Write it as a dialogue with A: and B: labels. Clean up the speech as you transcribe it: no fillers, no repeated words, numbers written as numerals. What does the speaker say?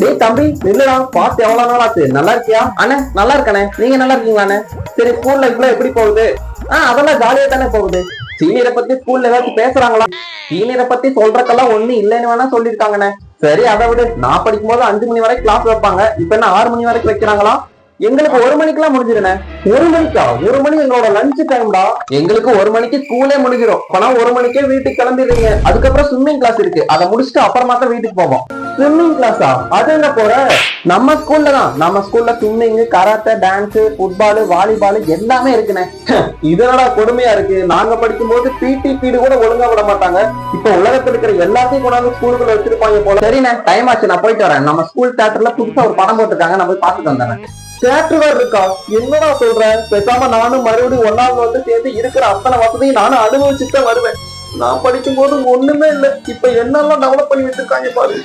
A: டேய் தம்பி நில்லுடா, பார்த்து எவ்வளவு நாள் ஆச்சு? நல்லா இருக்கியா? அண்ணே நல்லா இருக்கானே, நீங்க நல்லா இருக்கீங்களாண்ணே? சரி, ஸ்கூல் லைஃப்ல எப்படி போகுது? அதெல்லாம் ஜாலியா தானே போகுது. சீனியரை பத்தி ஸ்கூல்ல ஏதாச்சும் பேசுறாங்களா? சீனியரை பத்தி சொல்றதுக்கெல்லாம் ஒண்ணு இல்லைன்னு வேணா சொல்லிருக்காங்கண்ணே. சரி, அதை விடு. நான் படிக்கும் போது 5 மணி வரைக்கும் கிளாஸ் வைப்பாங்க. இப்ப என்ன 6 மணி வரைக்கும் வைக்கிறாங்களா? எங்களுக்கு 1 மணிக்கெல்லாம் முடிஞ்சிருண்ணே. 1 மணிக்கா? 1 மணி எங்களோட லஞ்ச் டைம்டா. எங்களுக்கு 1 மணிக்கு ஸ்கூலே முடிஞ்சிடும். ஆனா 1 மணிக்கே வீட்டுக்கு கிளம்பிடுறீங்க. அதுக்கப்புறம் ஸ்விம்மிங் கிளாஸ் இருக்கு, அதை முடிச்சுட்டு அப்புறமா தான் வீட்டுக்கு போவோம். ஸ்விம்மிங் கிளாஸா? அது என்ன போற? நம்ம ஸ்கூல்ல தான். நம்ம ஸ்கூல்ல swimming, karate, dance, football, volleyball எல்லாமே இருக்குண்ணே. இதனடா கொடுமையா இருக்கு. நாங்க படிக்கும் போது பிடி பீரியட் கூட ஒழுங்கா விட மாட்டாங்க. இப்ப உலகத்துல இருக்கிற எல்லாத்தையும் கொண்டாந்து ஸ்கூலுக்குள்ள வச்சிருப்பாங்க போல. சரிண்ணே, டைம் ஆச்சு, நான் போயிட்டு வரேன். நம்ம ஸ்கூல் தியேட்டர்ல புதுசா ஒரு படம் போட்டுருக்காங்க, நான் போய் பார்த்துட்டு வந்துடுறேன். தியேட்டர் வேற இருக்கா? என்னடா சொல்ற? பேசாம நானும் மறுபடியும் 1வது வந்து சேர்ந்து இருக்கிற அத்தனை வசதியும் நானும் அனுபவிச்சுட்டு வருவேன். நான் படிக்கும் போது ஒண்ணுமே இல்லை. இப்ப என்னெல்லாம் டெவலப் பண்ணி வச்சிருக்காங்க பாரு.